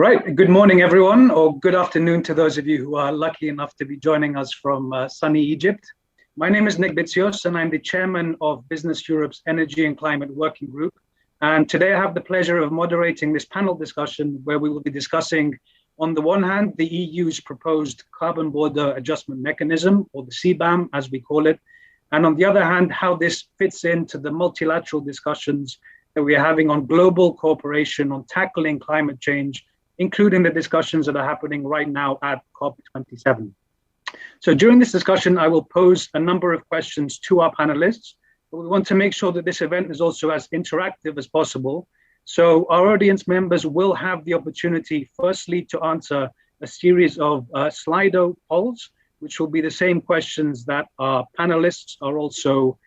Right. Good morning, everyone, or good afternoon to those of you who are lucky enough to be joining us from sunny Egypt. My name is Nick Bitsios, and I'm the chairman of Business Europe's Energy and Climate Working Group. And today I have the pleasure of moderating this panel discussion where we will be discussing, on the one hand, the EU's proposed Carbon Border Adjustment Mechanism, or the CBAM, as we call it, and on the other hand, how this fits into the multilateral discussions that we are having on global cooperation on tackling climate change, including the discussions that are happening right now at COP27. So during this discussion, I will pose a number of questions to our panelists, but we want to make sure that this event is also as interactive as possible. So our audience members will have the opportunity, firstly, to answer a series of Slido polls, which will be the same questions that our panelists are also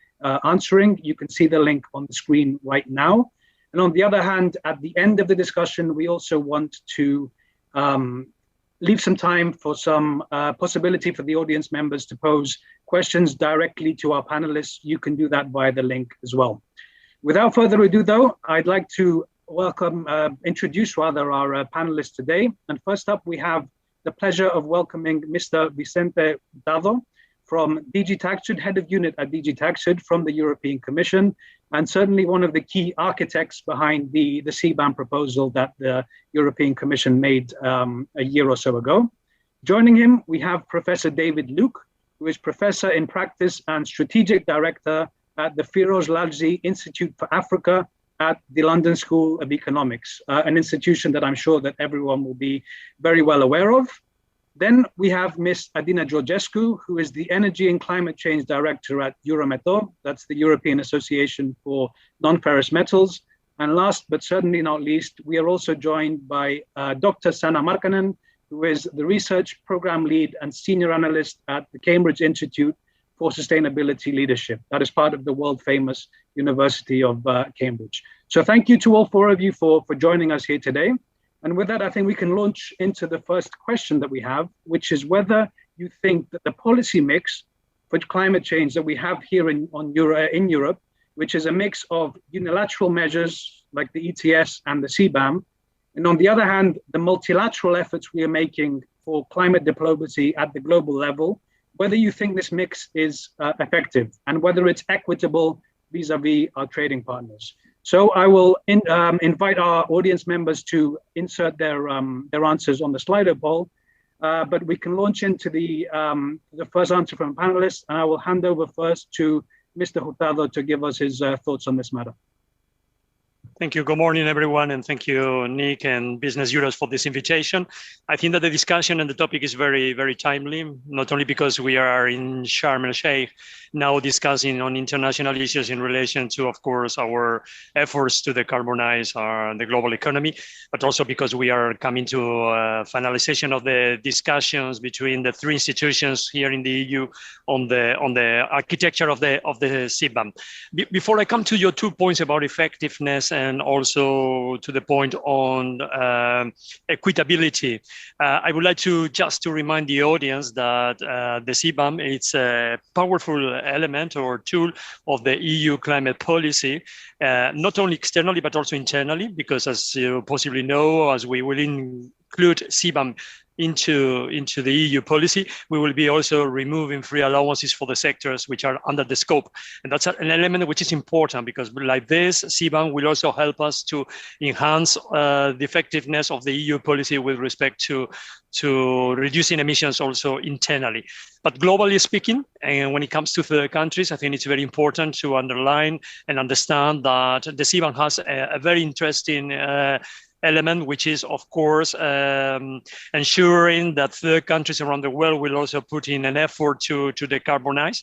answering. You can see the link on the screen right now. And on the other hand, at the end of the discussion, we also want to leave some time for some possibility for the audience members to pose questions directly to our panelists. You can do that via the link as well. Without further ado, though, I'd like to introduce our panelists today. And first up, we have the pleasure of welcoming Mr. Vicente Hurtado from DG TaxJud, head of unit at DG TaxJud from the European Commission, and certainly one of the key architects behind the CBAM proposal that the European Commission made a year or so ago. Joining him, we have Professor David Luke, who is Professor in Practice and Strategic Director at the Firoz Lalji Institute for Africa at the London School of Economics, an institution that I'm sure that everyone will be very well aware of. Then we have Ms. Adina Georgescu, who is the Energy and Climate Change Director at Eurometaux, that's the European Association for Non-Ferrous Metals. And last but certainly not least, we are also joined by Dr. Sanna Markkanen, who is the Research Program Lead and Senior Analyst at the Cambridge Institute for Sustainability Leadership. That is part of the world-famous University of Cambridge. So thank you to all four of you for joining us here today. And with that, I think we can launch into the first question that we have, which is whether you think that the policy mix for climate change that we have here in Europe, which is a mix of unilateral measures like the ETS and the CBAM, and on the other hand, the multilateral efforts we are making for climate diplomacy at the global level, whether you think this mix is effective and whether it's equitable vis-a-vis our trading partners. So I will invite our audience members to insert their answers on the Slido poll, but we can launch into the first answer from panelists, and I will hand over first to Mr. Hurtado to give us his thoughts on this matter. Thank you. Good morning, everyone. And thank you, Nick and Business Euros for this invitation. I think that the discussion and the topic is very, very timely, not only because we are in Sharm-el-Sheikh now discussing on international issues in relation to, of course, our efforts to decarbonize the global economy, but also because we are coming to finalization of the discussions between the three institutions here in the EU on the architecture of the CBAM. Before I come to your 2 points about effectiveness and also to the point on equitability, I would like to just remind the audience that the CBAM is a powerful element or tool of the EU climate policy, not only externally but also internally, because as you possibly know, as we will include CBAM into the EU policy, we will be also removing free allowances for the sectors which are under the scope. And that's an element which is important because like this, CBAM will also help us to enhance the effectiveness of the EU policy with respect to reducing emissions also internally. But globally speaking, and when it comes to third countries, I think it's very important to underline and understand that the CBAM has a very interesting element, which is, of course, ensuring that third countries around the world will also put in an effort to decarbonize.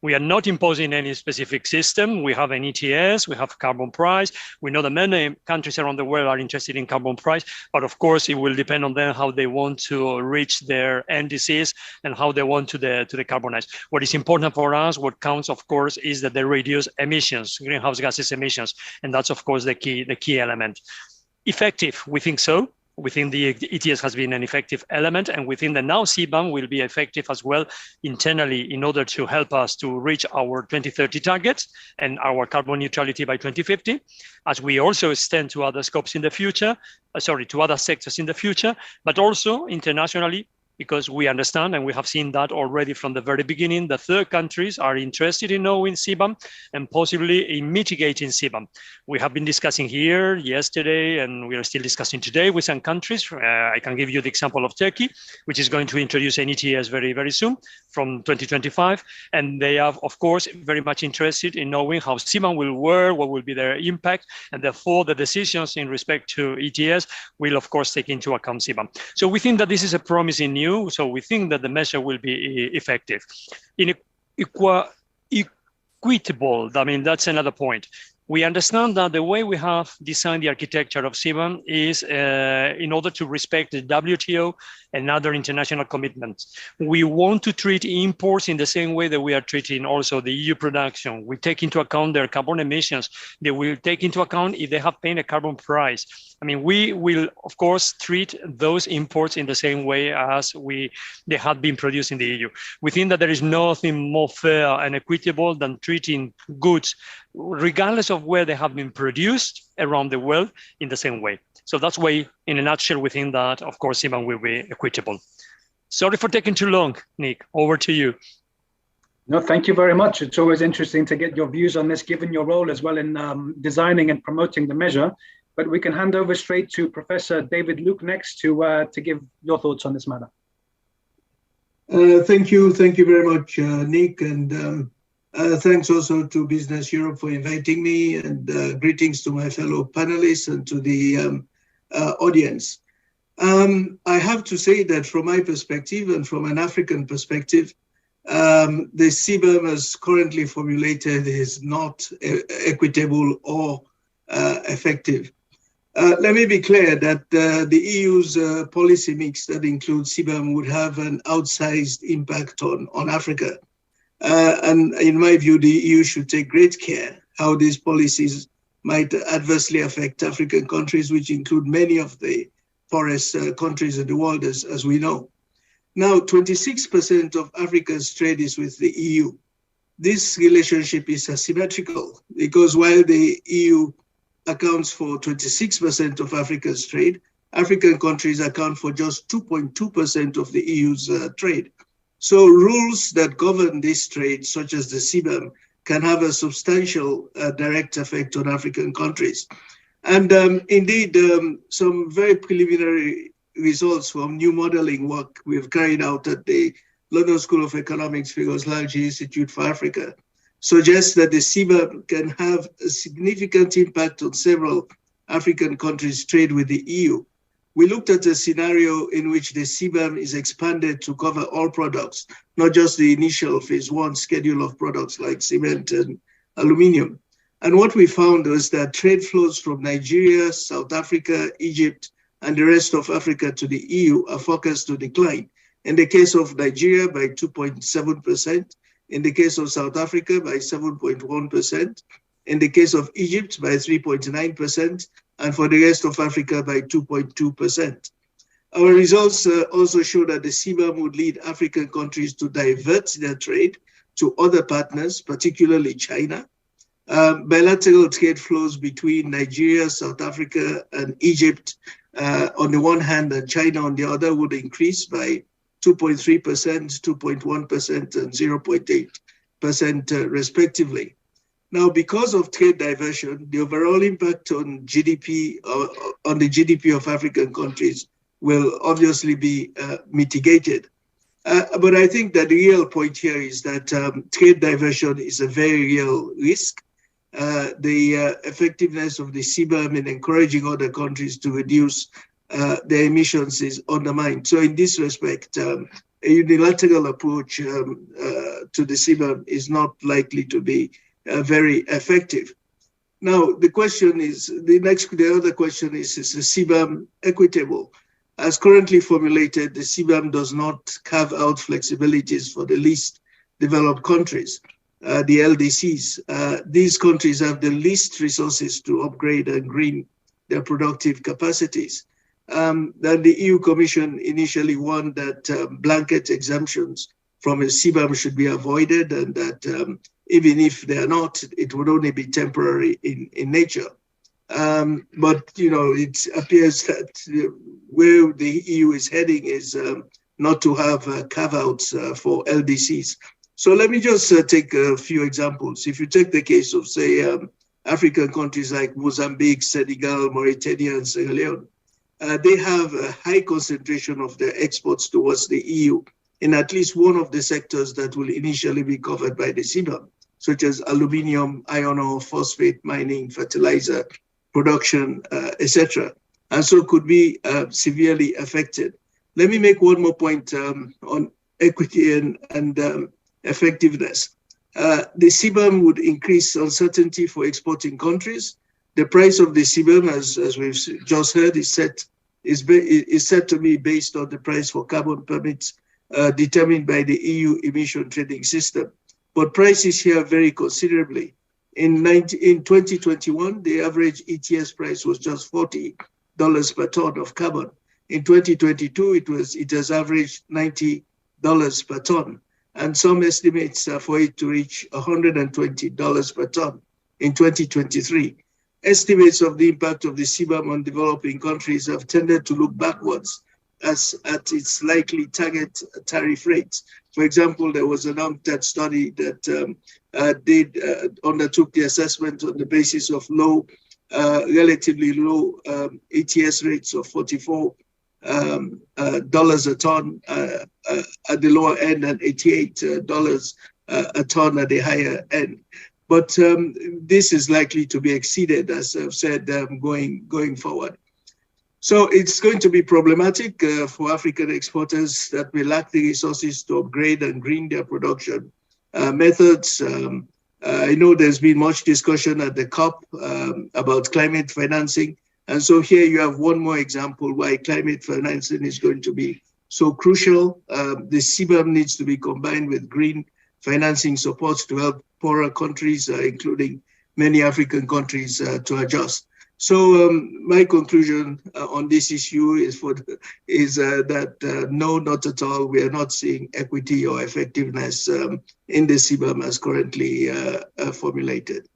We are not imposing any specific system. We have an ETS, we have carbon price. We know that many countries around the world are interested in carbon price, but of course it will depend on them how they want to reach their NDCs and how they want to decarbonize. What is important for us, what counts, of course, is that they reduce emissions, greenhouse gases emissions. And that's, of course, the key element. Effective, we think so. We think the ETS has been an effective element, and we think that now CBAM will be effective as well internally in order to help us to reach our 2030 targets and our carbon neutrality by 2050, as we also extend to other scopes in the future, to other sectors in the future, but also internationally, because we understand, and we have seen that already from the very beginning, the third countries are interested in knowing CBAM and possibly in mitigating CBAM. We have been discussing here yesterday, and we are still discussing today with some countries. I can give you the example of Turkey, which is going to introduce an ETS very, very soon from 2025. And they are, of course, very much interested in knowing how CBAM will work, what will be their impact, and therefore the decisions in respect to ETS will, of course, take into account CBAM. So we think that this is a promising news. So we think that the measure will be effective. Equitable, I mean, that's another point. We understand that the way we have designed the architecture of CBAM is in order to respect the WTO and other international commitments. We want to treat imports in the same way that we are treating also the EU production. We take into account their carbon emissions. They will take into account if they have paid a carbon price. I mean, we will, of course, treat those imports in the same way as they have been produced in the EU. We think that there is nothing more fair and equitable than treating goods, regardless of where they have been produced around the world, in the same way. So that's why, in a nutshell, we think that, of course, CBAM will be equitable. Sorry for taking too long, Nick. Over to you. No, thank you very much. It's always interesting to get your views on this, given your role as well in designing and promoting the measure. But we can hand over straight to Professor David Luke next to give your thoughts on this matter. Thank you very much, Nick, and thanks also to Business Europe for inviting me, and greetings to my fellow panelists and to the audience. I have to say that from my perspective and from an African perspective, the CBAM as currently formulated is not equitable or effective. Let me be clear that the EU's policy mix that includes CBAM would have an outsized impact on Africa. And in my view, the EU should take great care how these policies might adversely affect African countries, which include many of the poorest countries in the world, as we know. Now, 26% of Africa's trade is with the EU. This relationship is asymmetrical because while the EU accounts for 26% of Africa's trade, African countries account for just 2.2% of the EU's trade. So rules that govern this trade, such as the CBAM, can have a substantial direct effect on African countries. And indeed, some very preliminary results from new modeling work we've carried out at the London School of Economics Figures-Lalji Institute for Africa suggests that the CBAM can have a significant impact on several African countries' trade with the EU. We looked at a scenario in which the CBAM is expanded to cover all products, not just the initial phase one schedule of products like cement and aluminium. And what we found was that trade flows from Nigeria, South Africa, Egypt, and the rest of Africa to the EU are forecast to decline. In the case of Nigeria by 2.7%, in the case of South Africa by 7.1%, in the case of Egypt by 3.9%, and for the rest of Africa by 2.2%. Our results also show that the CBAM would lead African countries to divert their trade to other partners, particularly China. Bilateral trade flows between Nigeria, South Africa, and Egypt on the one hand, and China on the other would increase by 2.3%, 2.1%, and 0.8% respectively. Now, because of trade diversion, the overall impact on GDP, on the GDP of African countries will obviously be mitigated. But I think that the real point here is that trade diversion is a very real risk. The effectiveness of the CBAM in encouraging other countries to reduce their emissions is undermined. So in this respect, a unilateral approach to the CBAM is not likely to be very effective. Now, the question is, the other question is the CBAM equitable? As currently formulated, the CBAM does not carve out flexibilities for the least developed countries, the LDCs. These countries have the least resources to upgrade and green their productive capacities. Then the EU Commission initially warned that blanket exemptions from a CBAM should be avoided, and that even if they are not, it would only be temporary in nature. But it appears that where the EU is heading is not to have carve-outs for LDCs. So let me just take a few examples. If you take the case of, say, African countries like Mozambique, Senegal, Mauritania, and Sierra Leone, they have a high concentration of their exports towards the EU in at least one of the sectors that will initially be covered by the CBAM, such as aluminium, iron ore, phosphate, mining, fertilizer, production, etc., and so could be severely affected. Let me make one more point on equity and effectiveness. The CBAM would increase uncertainty for exporting countries. The price of the CBAM, as we've just heard, is set to be based on the price for carbon permits determined by the EU emission trading system. But prices here vary considerably. In 2021, the average ETS price was just $40 per ton of carbon. In 2022, it has averaged $90 per ton, and some estimates for it to reach $120 per ton in 2023. Estimates of the impact of the CBAM on developing countries have tended to look backwards as at its likely target tariff rates. For example, there was an UNCTAD study that undertook the assessment on the basis of relatively low ETS rates of $44 a ton at the lower end and $88 a ton at the higher end. But this is likely to be exceeded, as I've said, going forward. So it's going to be problematic for African exporters that may lack the resources to upgrade and green their production methods. I know there's been much discussion at the COP about climate financing. And so here you have one more example why climate financing is going to be so crucial. The CBAM needs to be combined with green financing supports to help poorer countries, including many African countries, to adjust. So my conclusion on this issue is that no, not at all. We are not seeing equity or effectiveness in the CBAM as currently formulated.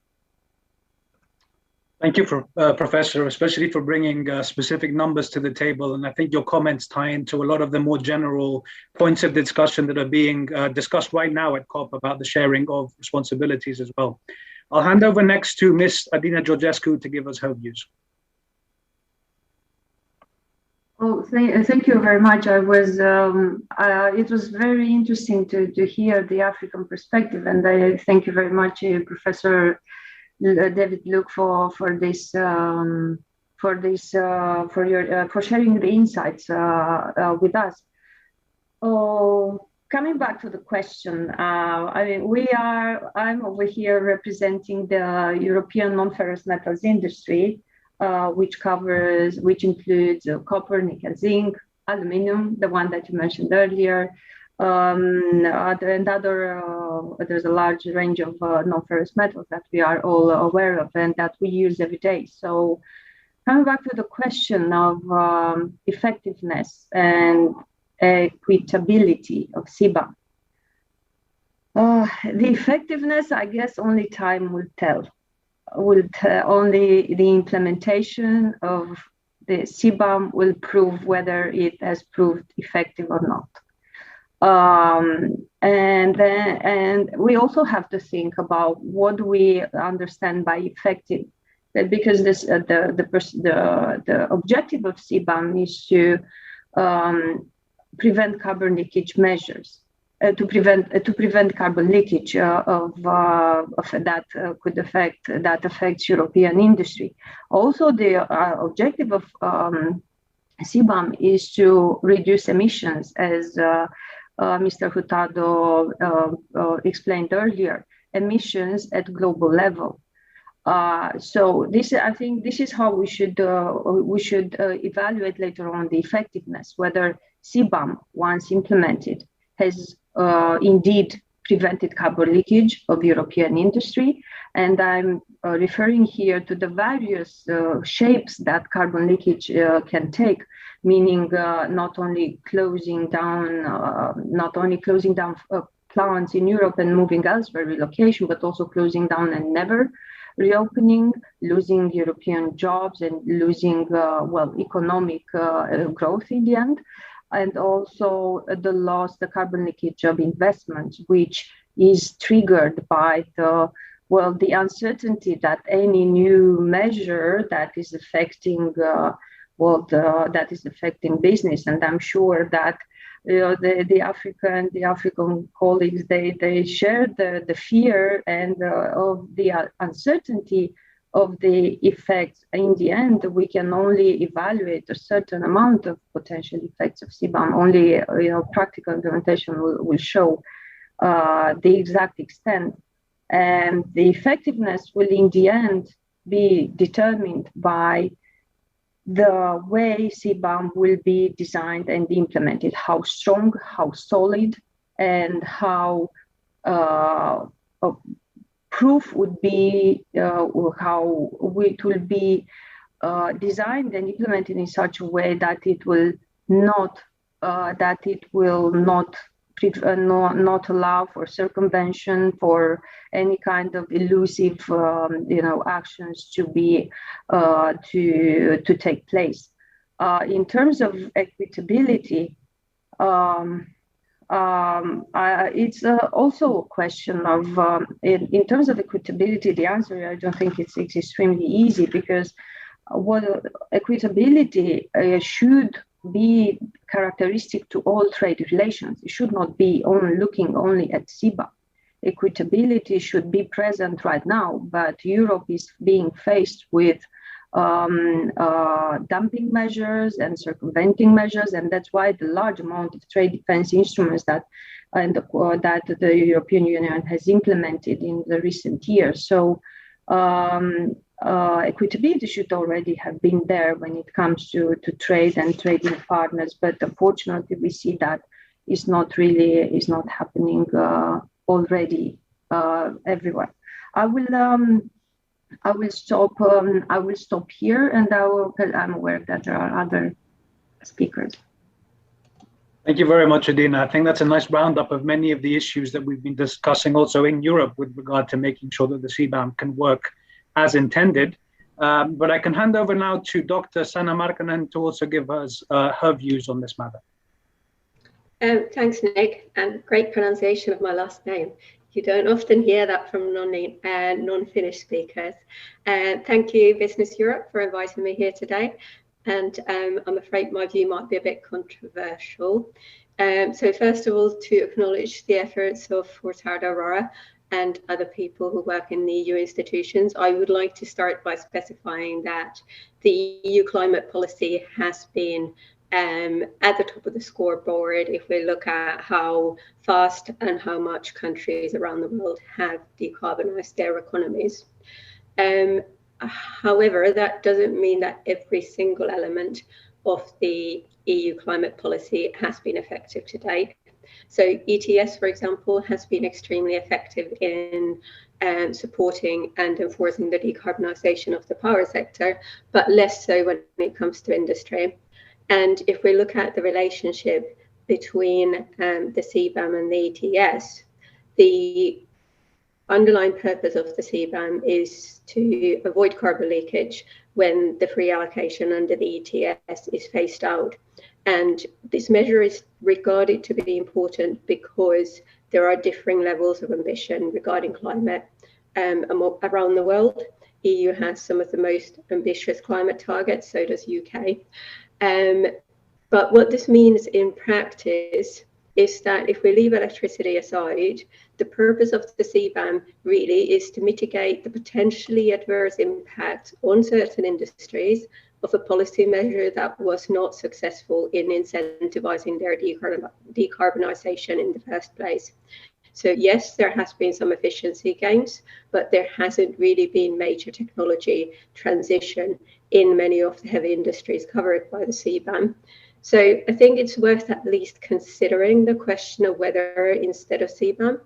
Thank you, Professor, especially for bringing specific numbers to the table. And I think your comments tie into a lot of the more general points of discussion that are being discussed right now at COP about the sharing of responsibilities as well. I'll hand over next to Ms. Adina Georgescu to give us her views. Oh, thank you very much. It was very interesting to hear the African perspective, and I thank you very much, Professor David Luke, for sharing the insights with us. Coming back to the question, I'm over here representing the European non-ferrous metals industry, which includes copper, nickel, zinc, aluminum, the one that you mentioned earlier, there's a large range of non-ferrous metals that we are all aware of and that we use every day. So coming back to the question of effectiveness and equitability of CBAM. The effectiveness, I guess, only time will tell. Only the implementation of the CBAM will prove whether it has proved effective or not. And we also have to think about what we understand by effective, because the objective of CBAM is to prevent carbon leakage measures, to prevent carbon leakage that affects European industry. Also, the objective of CBAM is to reduce emissions, as Mr. Hurtado explained earlier, emissions at global level. So I think this is how we should evaluate later on the effectiveness, whether CBAM, once implemented, has indeed prevented carbon leakage of European industry. And I'm referring here to the various shapes that carbon leakage can take. meaning not only closing down plants in Europe and moving elsewhere, relocation, but also closing down and never reopening, losing European jobs and losing, economic growth in the end. And also the carbon leakage of investments, which is triggered by the uncertainty that any new measure that is affecting business. And I'm sure that the African colleagues, they share the fear and of the uncertainty of the effects. In the end, we can only evaluate a certain amount of potential effects of CBAM. Only practical implementation will show the exact extent, and the effectiveness will in the end be determined by the way CBAM will be designed and implemented, how strong, how solid, and how proof would be, how it will be designed and implemented in such a way that it will not allow for circumvention, for any kind of elusive actions to take place. In terms of equitability, it's also a question of in terms of equitability, the answer, I don't think it's extremely easy, because equitability should be characteristic to all trade relations. It should not be looking only at CBAM. Equitability should be present right now, but Europe is being faced with dumping measures and circumventing measures, and that's why the large amount of trade defense instruments that the European Union has implemented in the recent years. So equitability should already have been there when it comes to trade and trading partners, but unfortunately we see that is not happening already everywhere. I will stop here, and I'm aware that there are other speakers. Thank you very much, Adina. I think that's a nice roundup of many of the issues that we've been discussing also in Europe with regard to making sure that the CBAM can work as intended. But I can hand over now to Dr. Sanna Markkanen to also give us her views on this matter. Thanks, Nick, and great pronunciation of my last name. You don't often hear that from non-Finnish speakers. Thank you, Business Europe, for inviting me here today. And I'm afraid my view might be a bit controversial. So first of all, to acknowledge the efforts of Fortardo Aurora and other people who work in the EU institutions, I would like to start by specifying that the EU climate policy has been at the top of the scoreboard if we look at how fast and how much countries around the world have decarbonized their economies. However, that doesn't mean that every single element of the EU climate policy has been effective to date. So ETS, for example, has been extremely effective in supporting and enforcing the decarbonisation of the power sector, but less so when it comes to industry. And if we look at the relationship between the CBAM and the ETS, the underlying purpose of the CBAM is to avoid carbon leakage when the free allocation under the ETS is phased out. And this measure is regarded to be important because there are differing levels of ambition regarding climate around the world. EU has some of the most ambitious climate targets, so does UK. But what this means in practice is that if we leave electricity aside, the purpose of the CBAM really is to mitigate the potentially adverse impact on certain industries of a policy measure that was not successful in incentivizing their decarbonisation in the first place. So yes, there has been some efficiency gains, but there hasn't really been major technology transition in many of the heavy industries covered by the CBAM. So I think it's worth at least considering the question of whether instead of CBAM,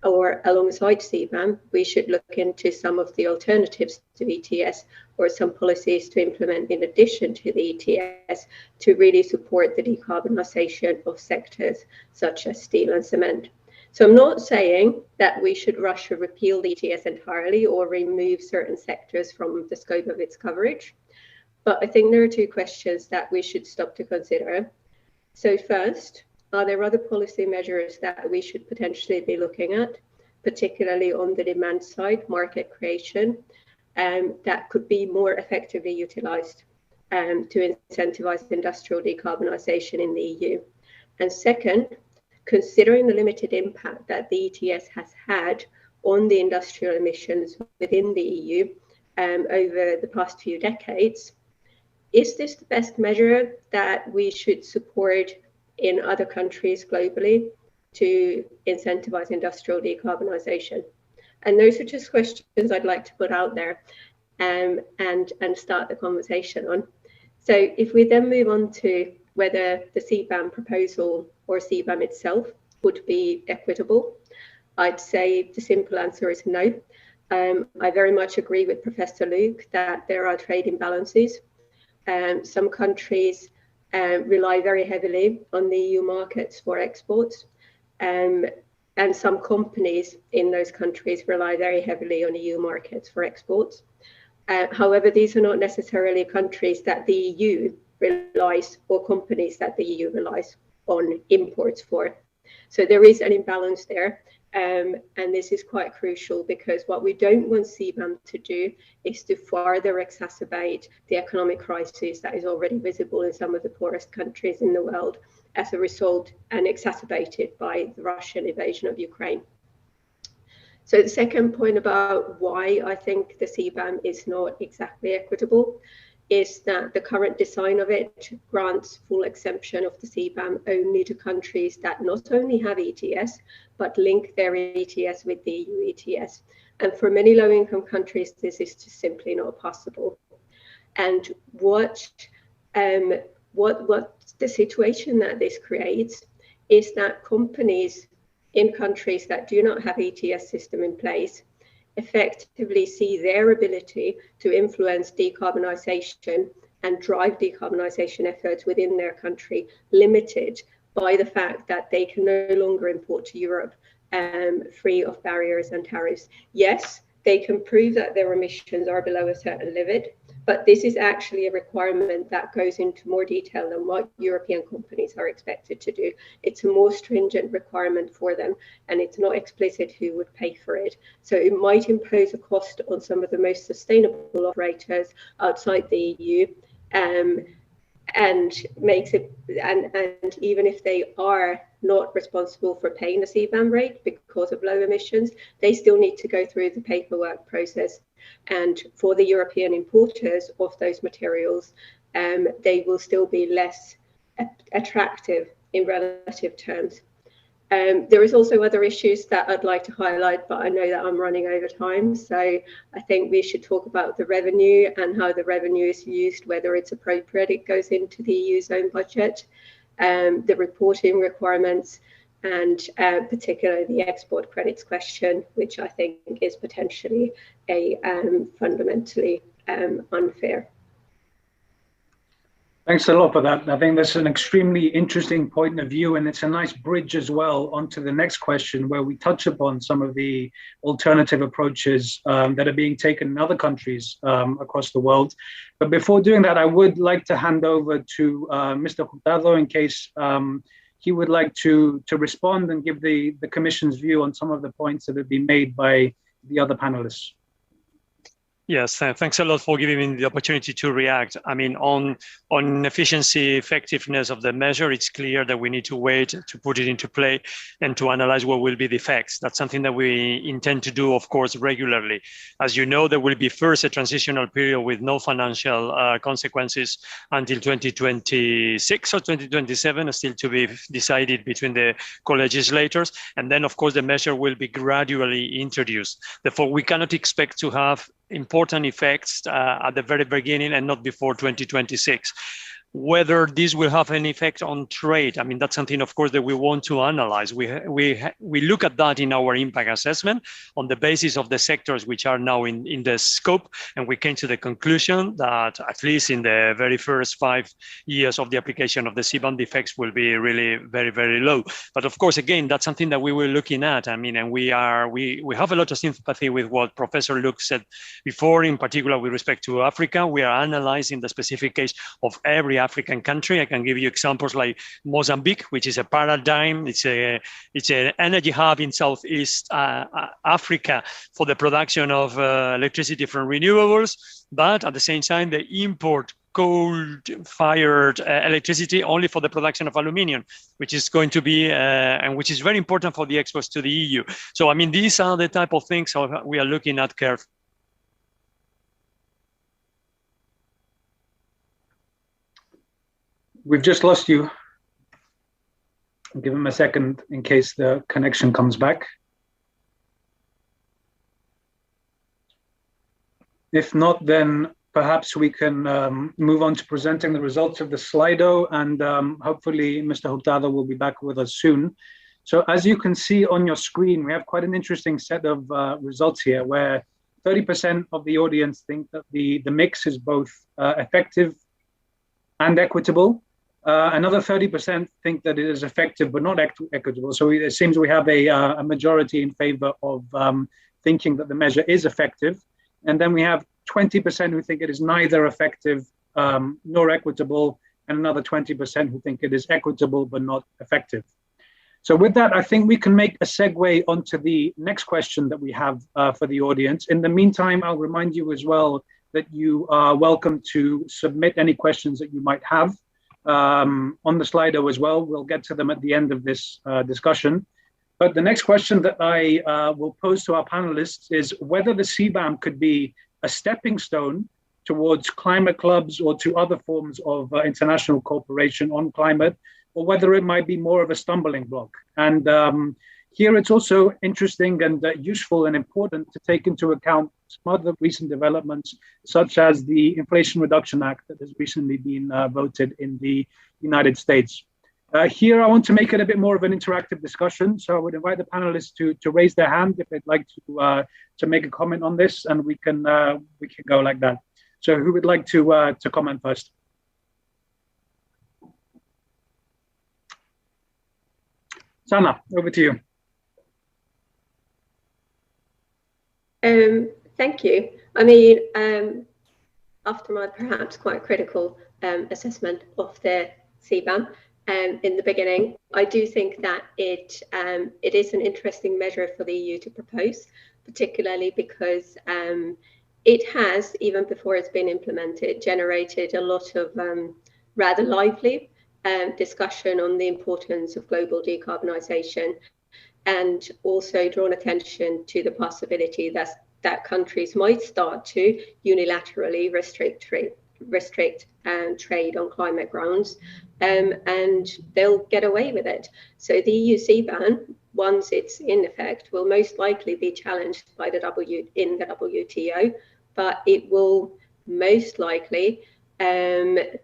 or alongside CBAM, we should look into some of the alternatives to ETS or some policies to implement in addition to the ETS to really support the decarbonisation of sectors such as steel and cement. So I'm not saying that we should rush to repeal the ETS entirely or remove certain sectors from the scope of its coverage, but I think there are two questions that we should stop to consider. So first, are there other policy measures that we should potentially be looking at, particularly on the demand side, market creation, that could be more effectively utilised to incentivise industrial decarbonisation in the EU? And second, considering the limited impact that the ETS has had on the industrial emissions within the EU over the past few decades, is this the best measure that we should support in other countries globally to incentivize industrial decarbonisation? And those are just questions I'd like to put out there and start the conversation on. So if we then move on to whether the CBAM proposal or CBAM itself would be equitable, I'd say the simple answer is no. I very much agree with Professor Luke that there are trade imbalances. Some countries rely very heavily on the EU markets for exports, and some companies in those countries rely very heavily on EU markets for exports. However, these are not necessarily countries that the EU relies or companies that the EU relies on imports for. So there is an imbalance there. And this is quite crucial because what we don't want CBAM to do is to further exacerbate the economic crisis that is already visible in some of the poorest countries in the world as a result and exacerbated by the Russian invasion of Ukraine. So the second point about why I think the CBAM is not exactly equitable is that the current design of it grants full exemption of the CBAM only to countries that not only have ETS, but link their ETS with the EU ETS. And for many low-income countries, this is just simply not possible. And what the situation that this creates is that companies in countries that do not have ETS system in place effectively see their ability to influence decarbonisation and drive decarbonisation efforts within their country limited by the fact that they can no longer import to Europe free of barriers and tariffs. Yes, they can prove that their emissions are below a certain limit, but this is actually a requirement that goes into more detail than what European companies are expected to do. It's a more stringent requirement for them, and it's not explicit who would pay for it. So it might impose a cost on some of the most sustainable operators outside the EU, and makes it, and even if they are not responsible for paying the CBAM rate because of low emissions, they still need to go through the paperwork process. And for the European importers of those materials, they will still be less attractive in relative terms. There is also other issues that I'd like to highlight, but I know that I'm running over time. So I think we should talk about the revenue and how the revenue is used, whether it's appropriate, it goes into the EU's own budget, the reporting requirements, and particularly the export credits question, which I think is potentially a fundamentally unfair. Thanks a lot for that. I think that's an extremely interesting point of view, and it's a nice bridge as well onto the next question, where we touch upon some of the alternative approaches that are being taken in other countries across the world. But before doing that, I would like to hand over to Mr. Hurtado in case he would like to respond and give the Commission's view on some of the points that have been made by the other panelists. Yes, thanks a lot for giving me the opportunity to react. I mean, on efficiency, effectiveness of the measure, it's clear that we need to wait to put it into play and to analyze what will be the effects. That's something that we intend to do, of course, regularly. As you know, there will be first a transitional period with no financial consequences until 2026 or 2027, still to be decided between the co-legislators. And then, of course, the measure will be gradually introduced. Therefore, we cannot expect to have important effects at the very beginning and not before 2026. whether this will have an effect on trade. I mean, that's something, of course, that we want to analyze. We look at that in our impact assessment on the basis of the sectors which are now in the scope, and we came to the conclusion that at least in the very first 5 years of the application of the CBAM, the effects will be really very, very low. But of course, again, that's something that we were looking at. I mean, and we have a lot of sympathy with what Professor Luke said before, in particular with respect to Africa. We are analyzing the specific case of every African country. I can give you examples like Mozambique, which is a paradigm. It's an energy hub in Southeast Africa for the production of electricity from renewables, but at the same time, they import coal-fired electricity only for the production of aluminium, which is going to be, and which is very important for the exports to the EU. So, I mean, these are the type of things we are looking at carefully. We've just lost you. I'll give him a second in case the connection comes back. If not, then perhaps we can move on to presenting the results of the Slido, and hopefully Mr. Hurtado will be back with us soon. So as you can see on your screen, we have quite an interesting set of results here, where 30% of the audience think that the mix is both effective and equitable. Another 30% think that it is effective but not equitable. So it seems we have a majority in favor of thinking that the measure is effective. And then we have 20% who think it is neither effective nor equitable, and another 20% who think it is equitable but not effective. So with that, I think we can make a segue onto the next question that we have for the audience. In the meantime, I'll remind you as well that you are welcome to submit any questions that you might have on the Slido as well. We'll get to them at the end of this discussion. But the next question that I will pose to our panelists is whether the CBAM could be a stepping stone towards climate clubs or to other forms of international cooperation on climate, or whether it might be more of a stumbling block. And here it's also interesting and useful and important to take into account some other recent developments, such as the Inflation Reduction Act that has recently been voted in the United States. Here, I want to make it a bit more of an interactive discussion. So I would invite the panelists to raise their hand if they'd like to make a comment on this, and we can go like that. So who would like to comment first? Sana, over to you. Thank you. I mean, after my perhaps quite critical assessment of the CBAM in the beginning, I do think that it is an interesting measure for the EU to propose, particularly because it has, even before it's been implemented, generated a lot of rather lively discussion on the importance of global decarbonisation, and also drawn attention to the possibility that countries might start to unilaterally restrict trade on climate grounds, and they'll get away with it. So the EU CBAM, once it's in effect, will most likely be challenged by the WTO, but it will most likely be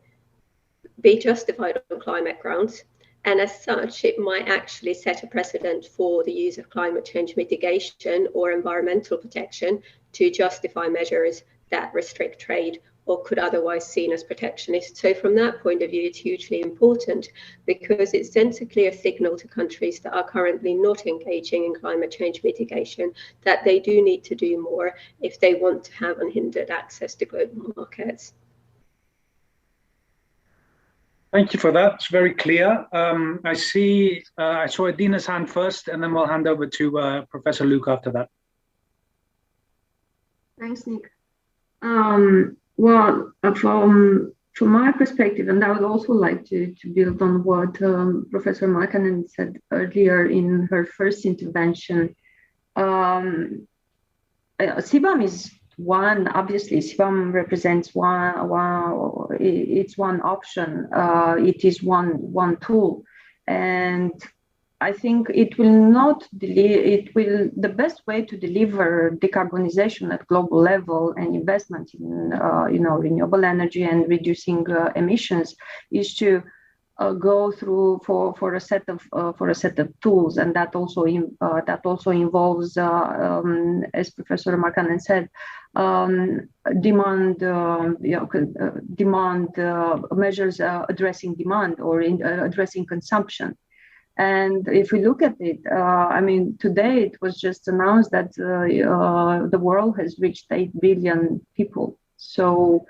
justified on climate grounds. And as such, it might actually set a precedent for the use of climate change mitigation or environmental protection to justify measures that restrict trade or could otherwise seen as protectionist. So from that point of view, it's hugely important because it sends a clear signal to countries that are currently not engaging in climate change mitigation that they do need to do more if they want to have unhindered access to global markets. Thank you for that. It's very clear. I saw Adina's hand first, and then we'll hand over to Professor Luke after that. Thanks, Nick. Well, from my perspective, and I would also like to build on what Professor Markkanen said earlier in her first intervention. CBAM is one, obviously, CBAM represents it's one option. It is one tool. And I think it will not the best way to deliver decarbonization at global level and investment in renewable energy and reducing emissions is to go through for a set of tools, and that also involves, as Professor Markkanen said, demand measures addressing demand or addressing consumption. And if we look at it, today it was just announced that the world has reached 8 billion people. So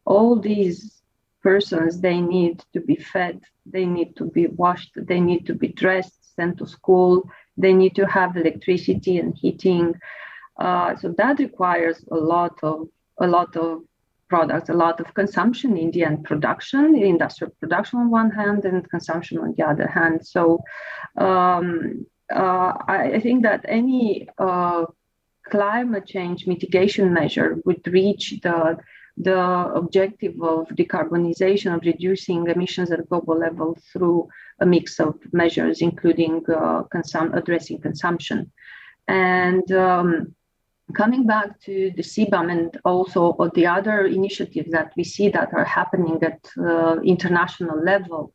all these persons, they need to be fed, they need to be washed, they need to be dressed, sent to school, they need to have electricity and heating. So that requires a lot of products, a lot of consumption in the end production, industrial production on one hand, and consumption on the other hand. So I think that any climate change mitigation measure would reach the objective of decarbonization, of reducing emissions at global level through a mix of measures, including addressing consumption. And coming back to the CBAM and also the other initiatives that we see that are happening at international level,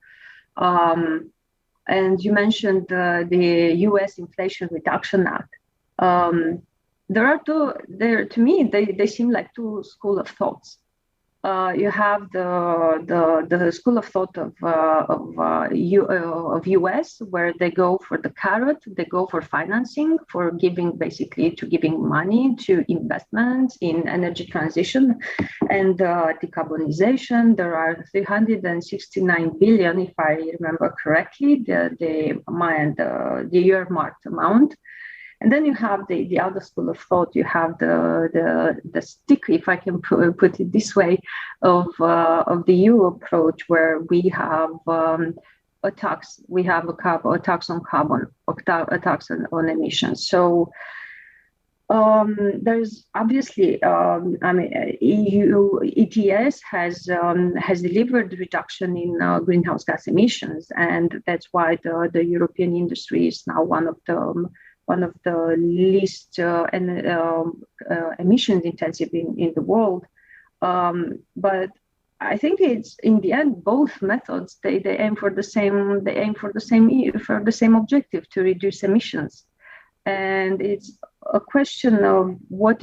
and you mentioned the U.S. Inflation Reduction Act. To me, they seem like two schools of thoughts. You have the school of thought of US, where they go for the carrot, they go for financing, for giving money to investments in energy transition and decarbonization. There are 369 billion, if I remember correctly, the earmarked amount. And then you have the other school of thought. You have the stick, if I can put it this way, of the EU approach, where we have a tax. We have a tax on carbon, a tax on emissions. So there's obviously, EU ETS has delivered reduction in greenhouse gas emissions, and that's why the European industry is now one of the least emissions intensive in the world. But I think it's, in the end, both methods, they aim for the same objective, to reduce emissions. And it's a question of I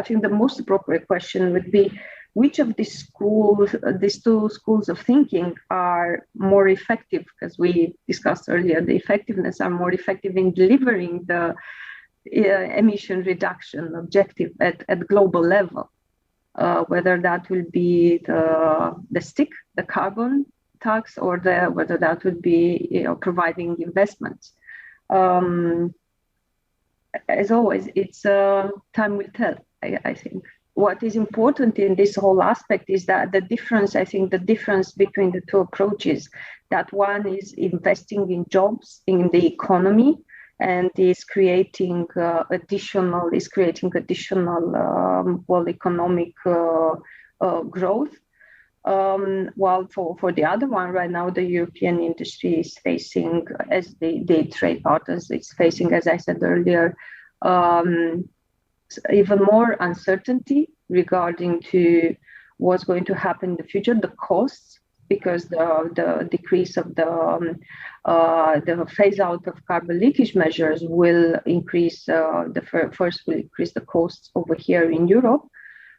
think the most appropriate question would be, which of these two schools of thinking are more effective? Because we discussed earlier, the effectiveness are more effective in delivering the emission reduction objective at global level, whether that will be the stick, the carbon tax, or whether that would be providing investments. As always, it's time will tell, I think. What is important in this whole aspect is that the difference between the two approaches, that one is investing in jobs in the economy and is creating additional economic growth. While for the other one right now, the European industry is facing, as the trade partners, it's facing, as I said earlier, even more uncertainty regarding to what's going to happen in the future, the costs, because the decrease of the phase out of carbon leakage measures will increase first will increase the costs over here in Europe,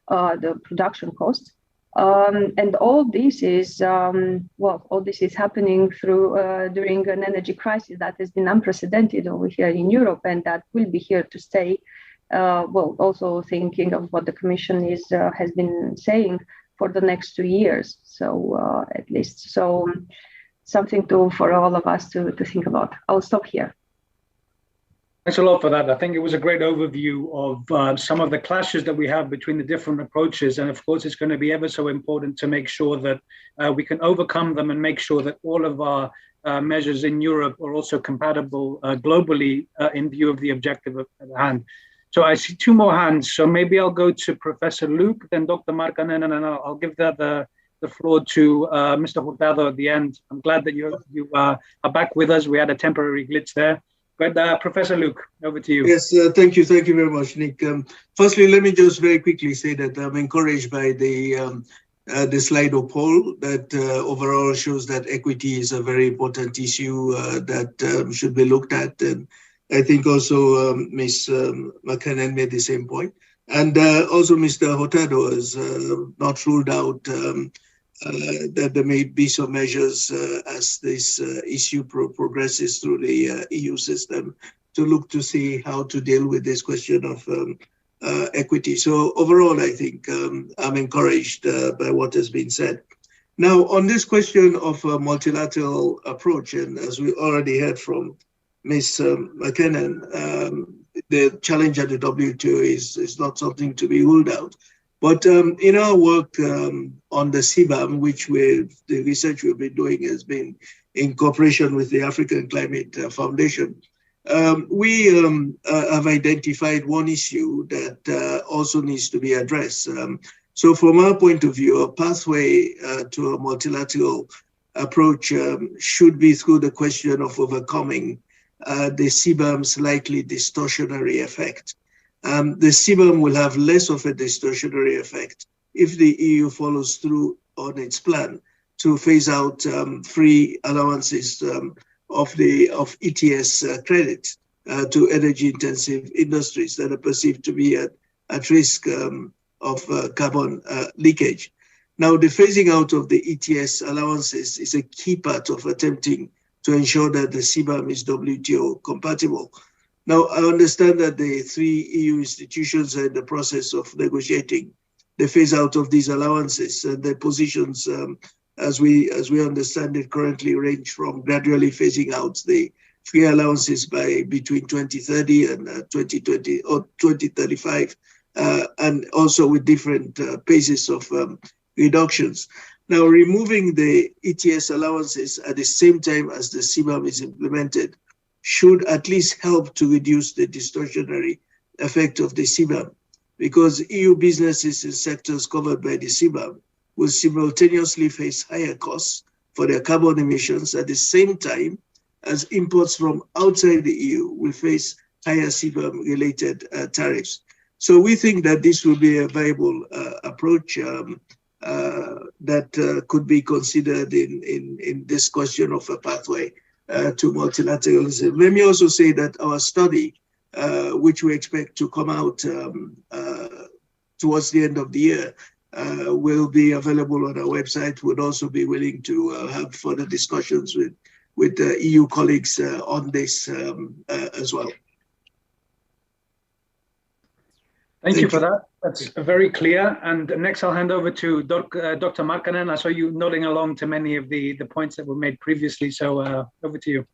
the production costs. And all this is happening during an energy crisis that has been unprecedented over here in Europe, and that will be here to stay. Also thinking of what the Commission has been saying for the next 2 years, so at least. So something for all of us to think about. I'll stop here. Thanks a lot for that. I think it was a great overview of some of the clashes that we have between the different approaches. And of course, it's going to be ever so important to make sure that we can overcome them and make sure that all of our measures in Europe are also compatible globally in view of the objective at hand. So I see 2 more hands. So maybe I'll go to Professor Luke, then Dr. Markkanen, and then I'll give the the floor to Mr. Hurtado at the end. I'm glad that you are back with us. We had a temporary glitch there. But Professor Luke, over to you. Yes, thank you very much, Nick. Firstly, let me just very quickly say that I'm encouraged by the Slido poll that overall shows that equity is a very important issue that should be looked at. And I think also Ms. McKinnon made the same point. And also Mr. Hurtado has not ruled out that there may be some measures as this issue progresses through the EU system to look to see how to deal with this question of equity. So overall, I think I'm encouraged by what has been said. Now, on this question of a multilateral approach, and as we already heard from Ms. McKinnon, the challenge at the WTO is not something to be ruled out. But in our work on the CBAM, which the research we've been doing has been in cooperation with the African Climate Foundation, we have identified one issue that also needs to be addressed. So from our point of view, a pathway to a multilateral approach should be through the question of overcoming the CBAM's likely distortionary effect. The CBAM will have less of a distortionary effect if the EU follows through on its plan to phase out free allowances of ETS credits to energy-intensive industries that are perceived to be at risk of carbon leakage. Now, the phasing out of the ETS allowances is a key part of attempting to ensure that the CBAM is WTO compatible. Now, I understand that the 3 EU institutions are in the process of negotiating the phase out of these allowances, and their positions, as we understand it currently, range from gradually phasing out the free allowances by between 2030 and 2020 or 2035, and also with different paces of reductions. Now, removing the ETS allowances at the same time as the CBAM is implemented should at least help to reduce the distortionary effect of the CBAM, because EU businesses in sectors covered by the CBAM will simultaneously face higher costs for their carbon emissions at the same time as imports from outside the EU will face higher CBAM-related tariffs. So we think that this will be a viable approach that could be considered in this question of a pathway to multilateralism. Let me also say that our study, which we expect to come out towards the end of the year, will be available on our website. We'd also be willing to have further discussions with the EU colleagues on this as well. Thank you for that. That's very clear. And next I'll hand over to Dr. Markkanen. I saw you nodding along to many of the points that were made previously. So over to you.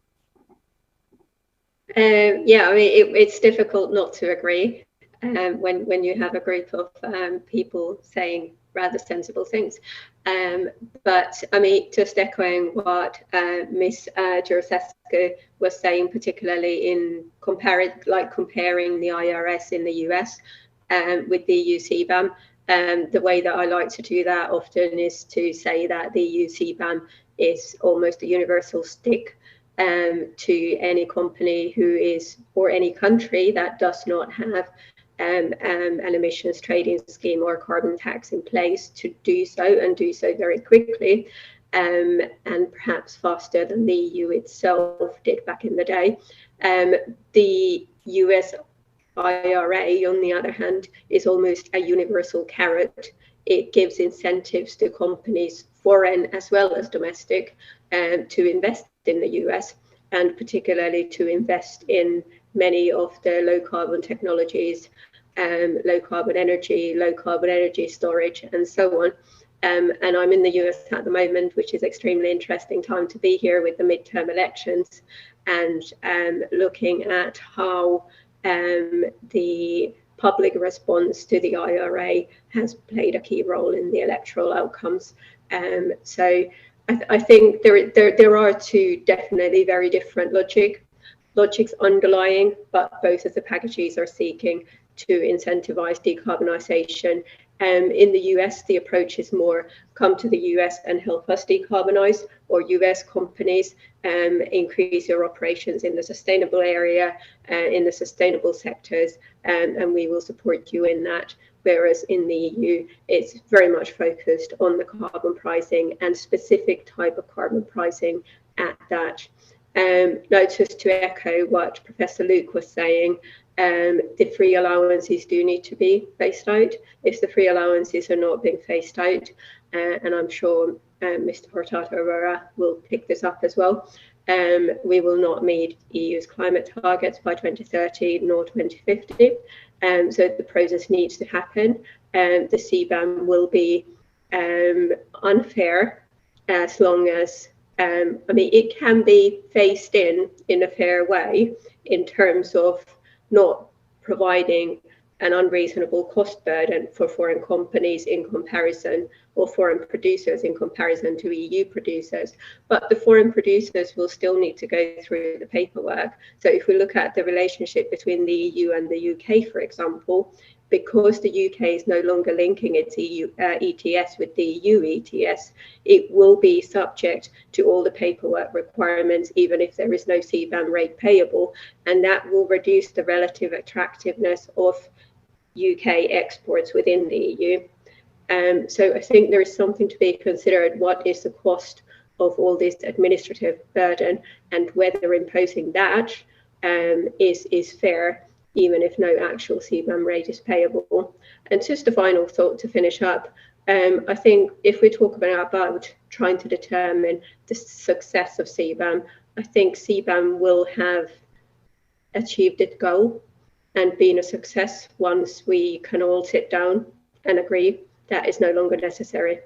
Yeah, I mean, it's difficult not to agree when you have a group of people saying rather sensible things. But I mean, just echoing what Ms. Jurasescu was saying, particularly in comparing the IRS in the US with the EU CBAM. The way that I like to do that often is to say that the EU CBAM is almost a universal stick to any company who is, or any country that does not have an emissions trading scheme or a carbon tax in place to do so, and do so very quickly, and perhaps faster than the EU itself did back in the day. The US IRA, on the other hand, is almost a universal carrot. It gives incentives to companies, foreign as well as domestic, to invest in the US, and particularly to invest in many of the low carbon technologies, low carbon energy storage, and so on. And I'm in the US at the moment, which is extremely interesting time to be here with the midterm elections, and looking at how the public response to the IRA has played a key role in the electoral outcomes. So I think there are two definitely very different logics underlying, but both of the packages are seeking to incentivize decarbonisation In the US, the approach is more come to the US and help us decarbonize, or US companies increase your operations in the sustainable area, in the sustainable sectors, and we will support you in that. Whereas in the EU, it's very much focused on the carbon pricing and specific type of carbon pricing at that. Now, just to echo what Professor Luke was saying, the free allowances do need to be phased out. If the free allowances are not being phased out, and I'm sure Mr. Portato-Aurora will pick this up as well, we will not meet EU's climate targets by 2030 nor 2050. So the process needs to happen. The CBAM will be unfair as long as, I mean, it can be phased in a fair way in terms of not providing an unreasonable cost burden for foreign companies in comparison, or foreign producers in comparison to EU producers. But the foreign producers will still need to go through the paperwork. So if we look at the relationship between the EU and the UK, for example, because the UK is no longer linking its EU ETS with the EU ETS, it will be subject to all the paperwork requirements, even if there is no CBAM rate payable, and that will reduce the relative attractiveness of UK exports within the EU. So I think there is something to be considered. What is the cost of all this administrative burden, and whether imposing that is fair, even if no actual CBAM rate is payable. And just a final thought to finish up. I think if we talk about trying to determine the success of CBAM, I think CBAM will have achieved its goal and been a success once we can all sit down and agree that is no longer necessary,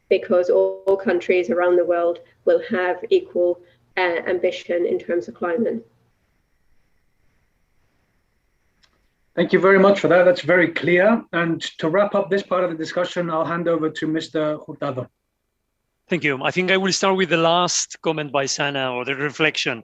because all countries around the world will have equal ambition in terms of climate. Thank you very much for that. That's very clear. And to wrap up this part of the discussion, I'll hand over to Mr. Hurtado. Thank you. I think I will start with the last comment by Sana, or the reflection.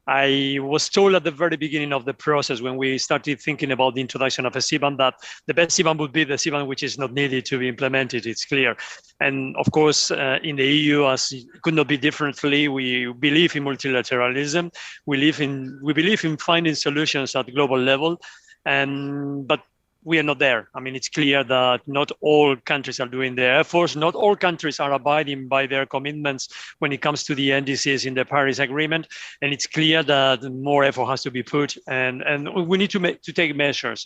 I was told at the very beginning of the process, when we started thinking about the introduction of a CBAM, that the best CBAM would be the CBAM which is not needed to be implemented. It's clear. And of course, in the EU, as it could not be differently, we believe in multilateralism. We believe in finding solutions at global level. But we are not there. I mean, it's clear that not all countries are doing their efforts. Not all countries are abiding by their commitments when it comes to the NDCs in the Paris Agreement. And it's clear that more effort has to be put, and we need to take measures.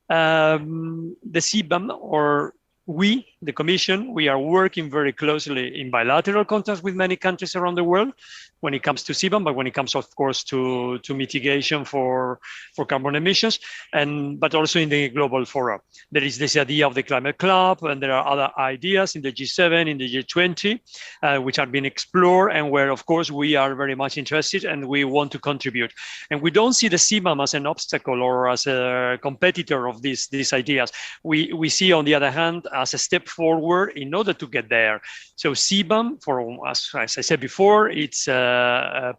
The CBAM, or we, the Commission, we are working very closely in bilateral contacts with many countries around the world when it comes to CBAM, but when it comes, of course, to mitigation for carbon emissions, but also in the global fora. There is this idea of the climate club, and there are other ideas in the G7, in the G20, which are being explored, and where, of course, we are very much interested and we want to contribute. And we don't see the CBAM as an obstacle or as a competitor of these ideas. We see, on the other hand, as a step forward in order to get there. So CBAM, as I said before, it's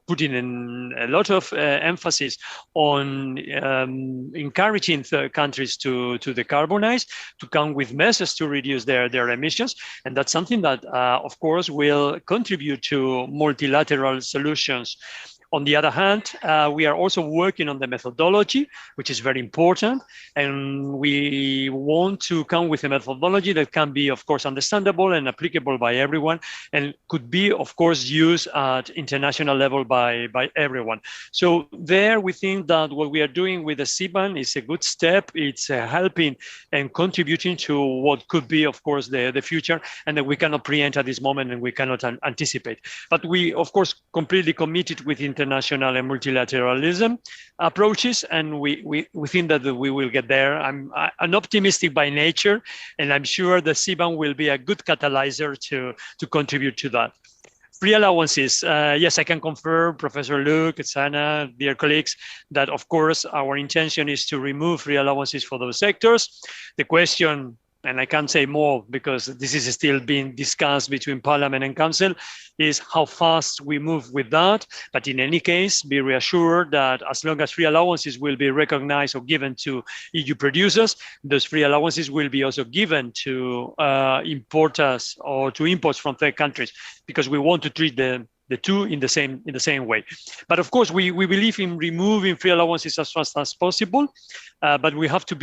putting in a lot of emphasis on encouraging countries to decarbonize, to come with measures to reduce their emissions. And that's something that, of course, will contribute to multilateral solutions. On the other hand, we are also working on the methodology, which is very important. And we want to come with a methodology that can be, of course, understandable and applicable by everyone, and could be, of course, used at international level by everyone. So there, we think that what we are doing with the CBAM is a good step. It's helping and contributing to what could be, of course, the future, and that we cannot preempt at this moment, and we cannot anticipate. But we, of course, completely committed with international and multilateralism approaches, and we think that we will get there. I'm an optimistic by nature, and I'm sure the CBAM will be a good catalyzer to contribute to that. Free allowances, yes, I can confirm, Professor Luke, Sana, dear colleagues, that of course our intention is to remove free allowances for those sectors. The question and I can't say more because this is still being discussed between Parliament and Council, is how fast we move with that. But in any case, be reassured that as long as free allowances will be recognized or given to EU producers, those free allowances will be also given to importers or to imports from third countries, because we want to treat the two in the same way. But of course, we believe in removing free allowances as fast as possible, but we have to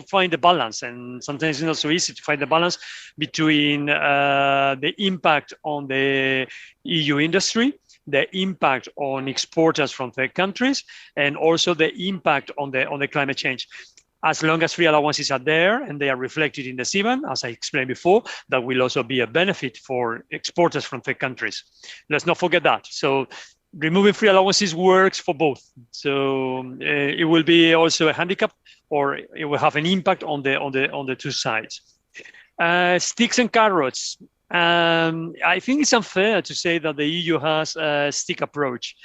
find a balance, and sometimes it's not so easy to find the balance between the impact on the EU industry, the impact on exporters from third countries, and also the impact on the climate change. As long as free allowances are there and they are reflected in the CBAM, as I explained before, that will also be a benefit for exporters from third countries. Let's not forget that. So removing free allowances works for both. So it will be also a handicap, or it will have an impact on the two sides. Sticks and carrots. I think it's unfair to say that the EU has a stick approach.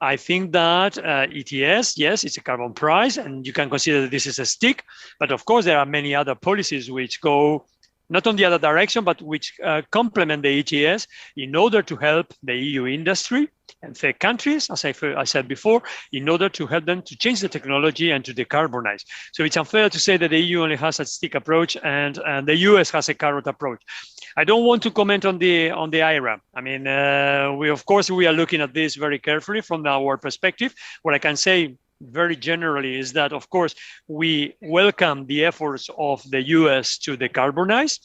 I think that ETS, yes, it's a carbon price, and you can consider that this is a stick. But of course, there are many other policies which go not on the other direction, but which complement the ETS in order to help the EU industry and third countries, as I said before, in order to help them to change the technology and to decarbonize. So it's unfair to say that the EU only has a stick approach and the US has a carrot approach. I don't want to comment on the IRA. I mean, we are looking at this very carefully from our perspective. What I can say very generally is that, of course, we welcome the efforts of the US to decarbonize.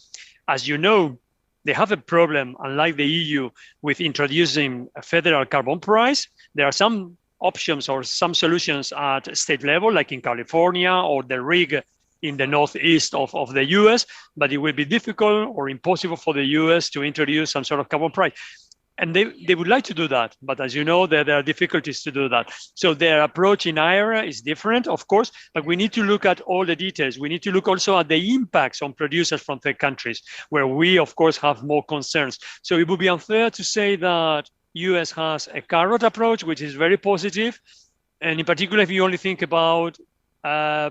As you know, they have a problem, unlike the EU, with introducing a federal carbon price. There are some options or some solutions at state level, like in California or the RIG in the northeast of the US, but it will be difficult or impossible for the US to introduce some sort of carbon price. And they would like to do that, but as you know, there are difficulties to do that. So their approach in IRA is different, of course, but we need to look at all the details. We need to look also at the impacts on producers from third countries, where we, of course, have more concerns. So it would be unfair to say that US has a carrot approach, which is very positive. And in particular, if you only think about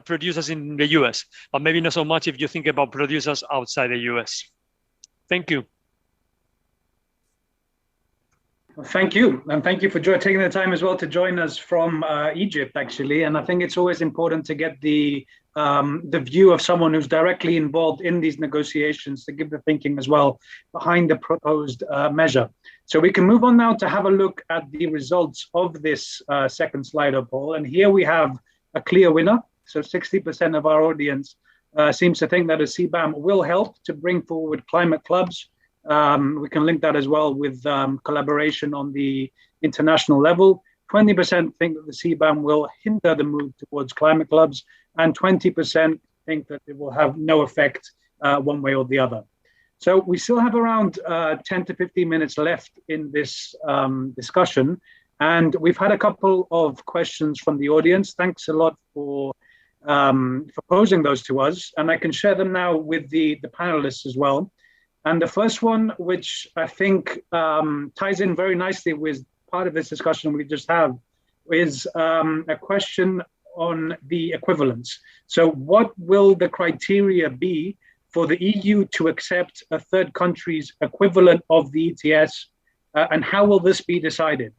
producers in the US, but maybe not so much if you think about producers outside the US. Thank you. Well, thank you. And thank you for taking the time as well to join us from Egypt, actually. And I think it's always important to get the view of someone who's directly involved in these negotiations to give the thinking as well behind the proposed measure. So we can move on now to have a look at the results of this second Slido poll. And here we have a clear winner. So 60% of our audience seems to think that a CBAM will help to bring forward climate clubs. We can link that as well with collaboration on the international level. 20% think that the CBAM will hinder the move towards climate clubs, and 20% think that it will have no effect one way or the other. So we still have around 10 to 15 minutes left in this discussion, and we've had a couple of questions from the audience. Thanks a lot for posing those to us, and I can share them now with the panelists as well. And the first one, which I think ties in very nicely with part of this discussion we just have, is a question on the equivalence. So what will the criteria be for the EU to accept a third country's equivalent of the ETS, and how will this be decided?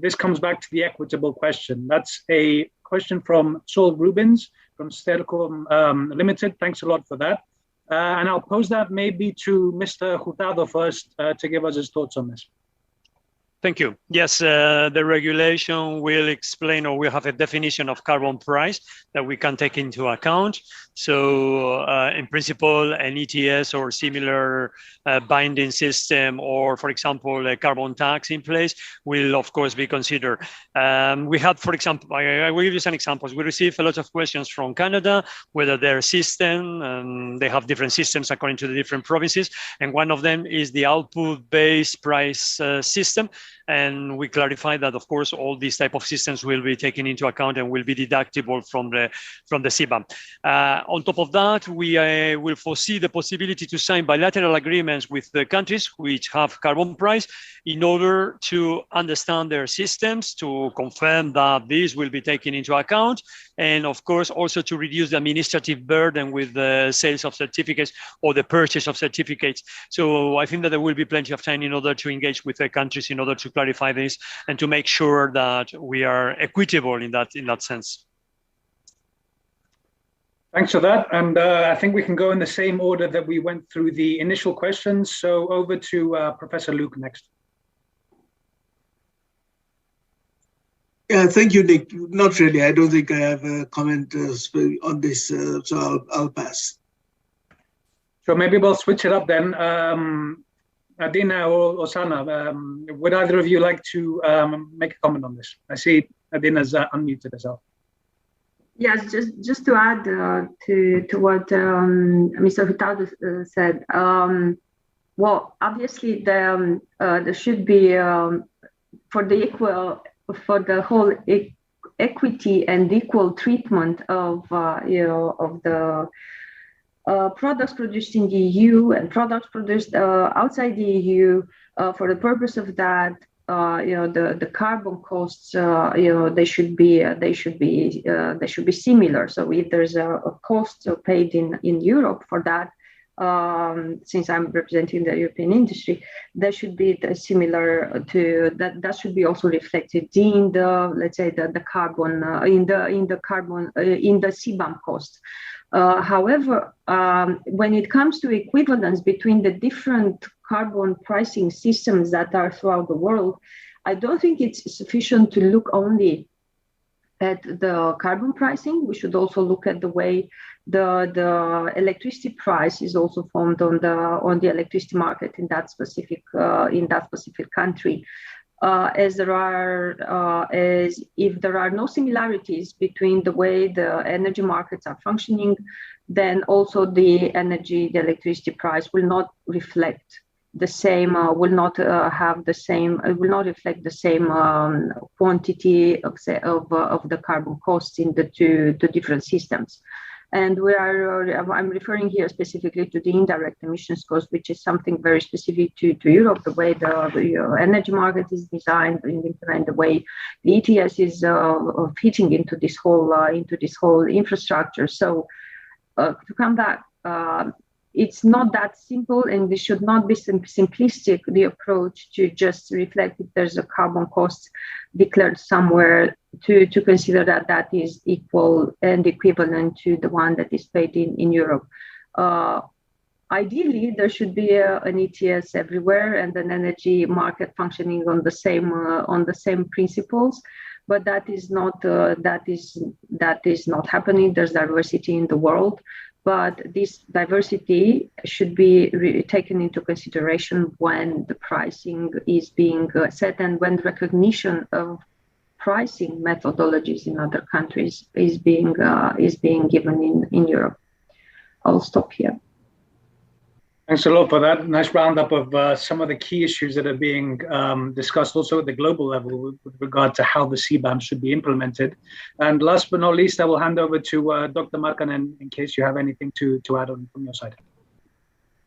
This comes back to the equitable question. That's a question from Saul Rubens from Stercom Limited. Thanks a lot for that. And I'll pose that maybe to Mr. Hurtado first to give us his thoughts on this. Thank you. Yes, the regulation will explain, or will have a definition of carbon price that we can take into account. So in principle, an ETS or similar binding system, or for example, a carbon tax in place will of course be considered. We had, for example, I will give you some examples. We receive a lot of questions from Canada, whether their system, they have different systems according to the different provinces. And one of them is the output-based price system. And we clarified that, of course, all these type of systems will be taken into account and will be deductible from the CBAM. On top of that, we will foresee the possibility to sign bilateral agreements with the countries which have carbon price in order to understand their systems, to confirm that these will be taken into account, and of course also to reduce the administrative burden with the sales of certificates or the purchase of certificates. So I think that there will be plenty of time in order to engage with the countries in order to clarify this and to make sure that we are equitable in that sense. Thanks for that. And I think we can go in the same order that we went through the initial questions. So over to Professor Luke next. Yeah, thank you, Nick. Not really. I don't think I have a comment on this, so I'll pass. So maybe we'll switch it up then. Adina or Sana, would either of you like to make a comment on this? I see Adina's unmuted as well. Yes, just to add to what Mr. Hurtado said. Well, obviously there should be for the whole equity and equal treatment of of the products produced in the EU and products produced outside the EU. For the purpose of that, the carbon costs, they should be similar. So if there's a cost paid in Europe for that, since I'm representing the European industry, that should be similar to that. That should be also reflected in the, let's say, the carbon in the CBAM cost. However, when it comes to equivalence between the different carbon pricing systems that are throughout the world, I don't think it's sufficient to look only at the carbon pricing. We should also look at the way the electricity price is also formed on the electricity market in that specific country. As if there are no similarities between the way the energy markets are functioning, then also the electricity price will not reflect the same, will not reflect the same quantity of the carbon costs in the two different systems. And I'm referring here specifically to the indirect emissions cost, which is something very specific to Europe, the way the energy market is designed, and the way the ETS is fitting into this whole infrastructure. So to come back, it's not that simple, and it should not be simplistic, the approach to just reflect if there's a carbon cost declared somewhere to consider that is equal and equivalent to the one that is paid in Europe. Ideally, there should be an ETS everywhere and an energy market functioning on the same principles, but that is not happening. There's diversity in the world. But this diversity should be taken into consideration when the pricing is being set and when recognition of pricing methodologies in other countries is being given in Europe. I'll stop here. Thanks a lot for that nice roundup of some of the key issues that are being discussed also at the global level with regard to how the CBAM should be implemented. And last but not least, I will hand over to Dr. Markkanen in case you have anything to add on from your side.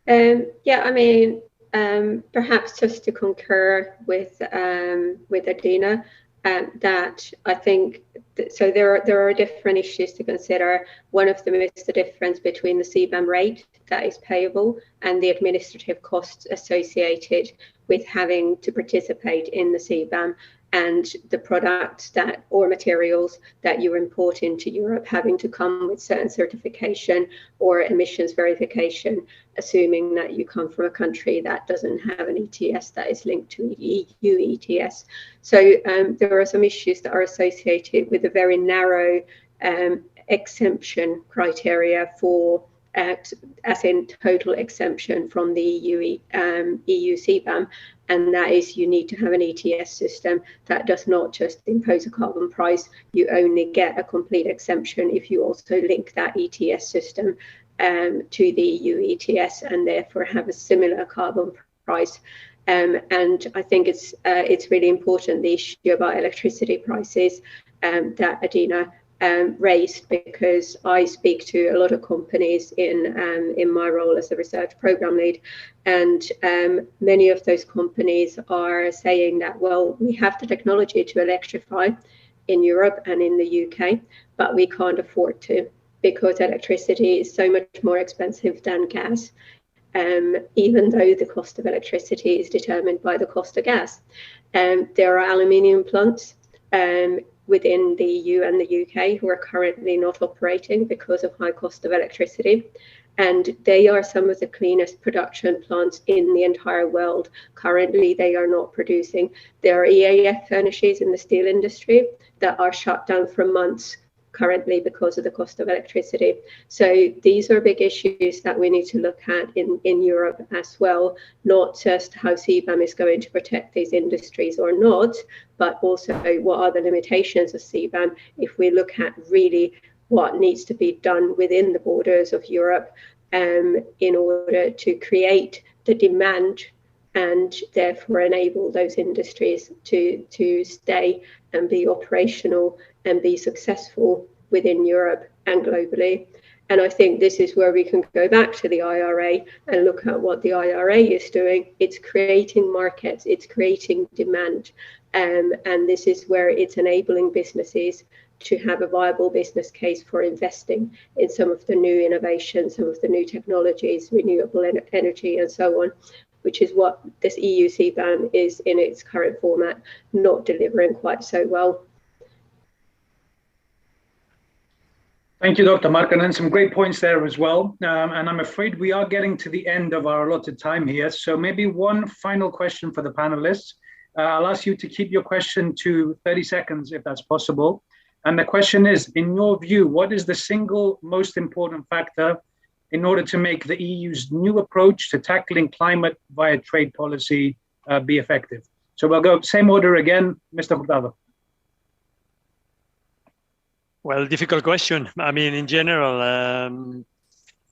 Yeah, I mean, perhaps just to concur with Adina, that I think so there are different issues to consider. One of them is the difference between the CBAM rate that is payable and the administrative costs associated with having to participate in the CBAM, and the products or materials that you import into Europe having to come with certain certification or emissions verification, assuming that you come from a country that doesn't have an ETS that is linked to EU ETS. So there are some issues that are associated with a very narrow exemption criteria for as in total exemption from the EU CBAM, and that is you need to have an ETS system that does not just impose a carbon price. You only get a complete exemption if you also link that ETS system to the EU ETS and therefore have a similar carbon price. And I think it's really important, the issue about electricity prices that Adina raised, because I speak to a lot of companies in my role as a research program lead, and many of those companies are saying that, well, we have the technology to electrify in Europe and in the UK, but we can't afford to, because electricity is so much more expensive than gas, even though the cost of electricity is determined by the cost of gas. There are aluminium plants within the EU and the UK who are currently not operating because of high cost of electricity. And they are some of the cleanest production plants in the entire world. Currently, they are not producing. There are EAF furnaces in the steel industry that are shut down for months currently because of the cost of electricity. So these are big issues that we need to look at in Europe as well, not just how CBAM is going to protect these industries or not, but also what are the limitations of CBAM if we look at really what needs to be done within the borders of Europe in order to create the demand and therefore enable those industries to stay and be operational and be successful within Europe and globally. And I think this is where we can go back to the IRA and look at what the IRA is doing. It's creating markets, it's creating demand. And this is where it's enabling businesses to have a viable business case for investing in some of the new innovations, some of the new technologies, renewable energy and so on, which is what this EU CBAM is in its current format, not delivering quite so well. Thank you, Dr. Markkanen. Some great points there as well. And I'm afraid we are getting to the end of our allotted time here. So maybe one final question for the panelists. I'll ask you to keep your question to 30 seconds if that's possible. And the question is, in your view, what is the single most important factor in order to make the EU's new approach to tackling climate via trade policy be effective? So we'll go same order again, Mr. Hurtado. Well, difficult question. I mean, in general,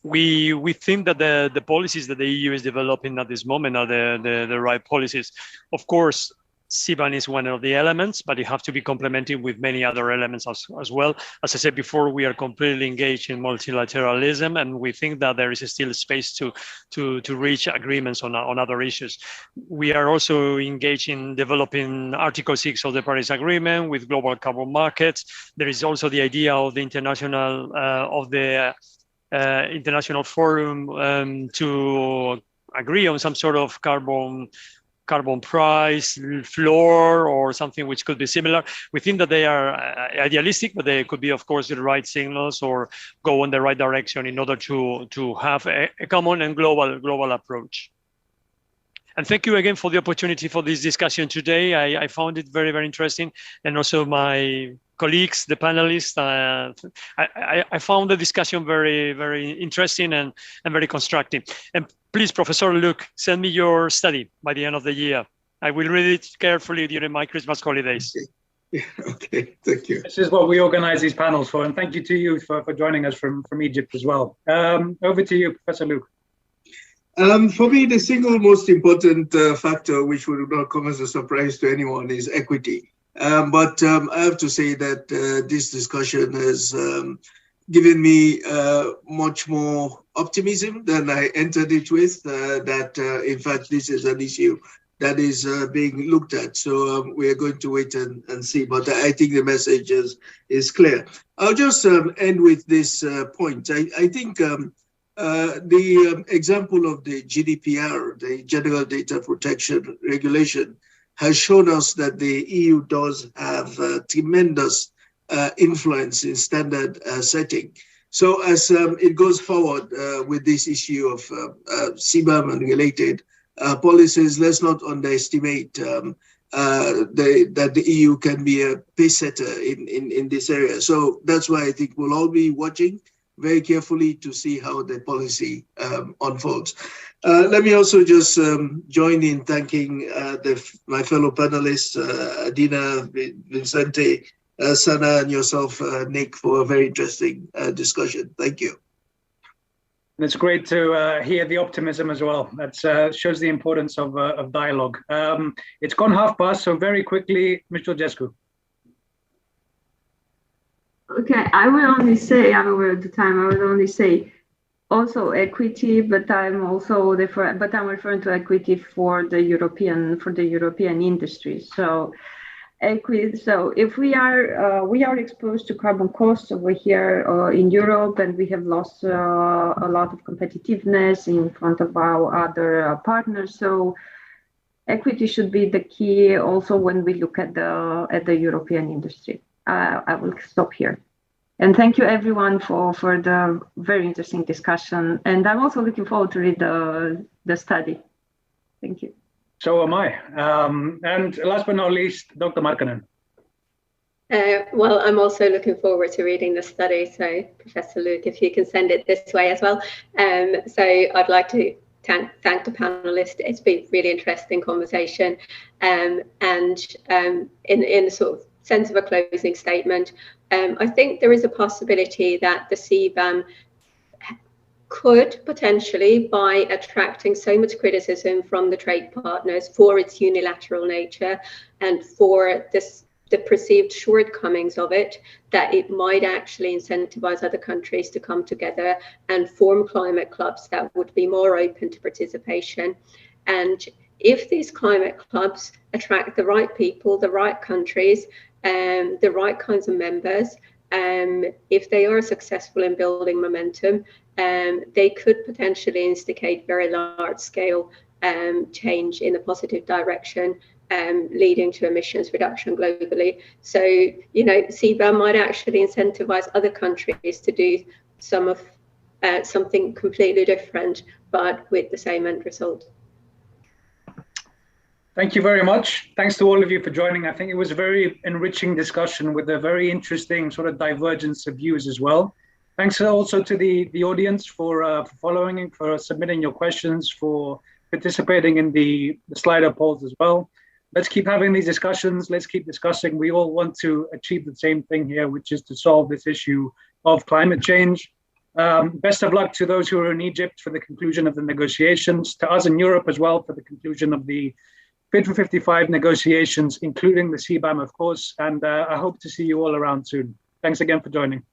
we think that the policies that the EU is developing at this moment are the right policies. Of course, CBAM is one of the elements, but it have to be complemented with many other elements as well. As I said before, we are completely engaged in multilateralism, and we think that there is still space to reach agreements on other issues. We are also engaged in developing Article 6 of the Paris Agreement with global carbon markets. There is also the idea of the international forum to agree on some sort of carbon price floor or something which could be similar. We think that they are idealistic, but they could be, of course, the right signals or go in the right direction in order to have a common and global approach. And thank you again for the opportunity for this discussion today. I found it very, very interesting. And also my colleagues, the panelists, I found the discussion very, very interesting and very constructive. And please, Professor Luke, send me your study by the end of the year. I will read it carefully during my Christmas holidays. Yeah, okay, thank you. This is what we organize these panels for. And thank you to you for joining us from Egypt as well. Over to you, Professor Luke. For me, the single most important factor, which would not come as a surprise to anyone, is equity. But I have to say that this discussion has given me much more optimism than I entered it with, that in fact this is an issue that is being looked at. So we are going to wait and see, but I think the message is clear. I'll just end with this point. I think the example of the GDPR, the General Data Protection Regulation, has shown us that the EU does have tremendous influence in standard setting. So as it goes forward with this issue of CBAM and related policies, let's not underestimate that the EU can be a pace setter in this area. So that's why I think we'll all be watching very carefully to see how the policy unfolds. Let me also just join in thanking my fellow panelists, Adina, Vincente, Sana, and yourself, Nick, for a very interesting discussion. Thank you. And it's great to hear the optimism as well. That shows the importance of dialogue. It's gone past, so very quickly, Ms. Georgescu. Okay, I will only say, I'm aware of the time, I will only say also equity, but I'm also referring to equity for the European industry. So equity. So if we are exposed to carbon costs over here in Europe, and we have lost a lot of competitiveness in front of our other partners. So equity should be the key also when we look at the European industry. I will stop here. And thank you everyone for the very interesting discussion. And I'm also looking forward to read the study. Thank you. So am I. And last but not least, Dr. Markkanen. Well, I'm also looking forward to reading the study. So Professor Luke, if you can send it this way as well. So I'd like to thank the panelists. It's been really interesting conversation. And in sort of sense of a closing statement, I think there is a possibility that the CBAM could potentially, by attracting so much criticism from the trade partners for its unilateral nature and for the perceived shortcomings of it, that it might actually incentivize other countries to come together and form climate clubs that would be more open to participation. And if these climate clubs attract the right people, the right countries, the right kinds of members, if they are successful in building momentum, they could potentially instigate very large-scale change in a positive direction, leading to emissions reduction globally. So, you know, CBAM might actually incentivize other countries to do something completely different, but with the same end result. Thank you very much. Thanks to all of you for joining. I think it was a very enriching discussion with a very interesting sort of divergence of views as well. Thanks also to the audience for following and for submitting your questions, for participating in the Slido polls as well. Let's keep having these discussions. Let's keep discussing. We all want to achieve the same thing here, which is to solve this issue of climate change. Best of luck to those who are in Egypt for the conclusion of the negotiations, to us in Europe as well for the conclusion of the Fit for 55 negotiations, including the CBAM, of course. And I hope to see you all around soon. Thanks again for joining.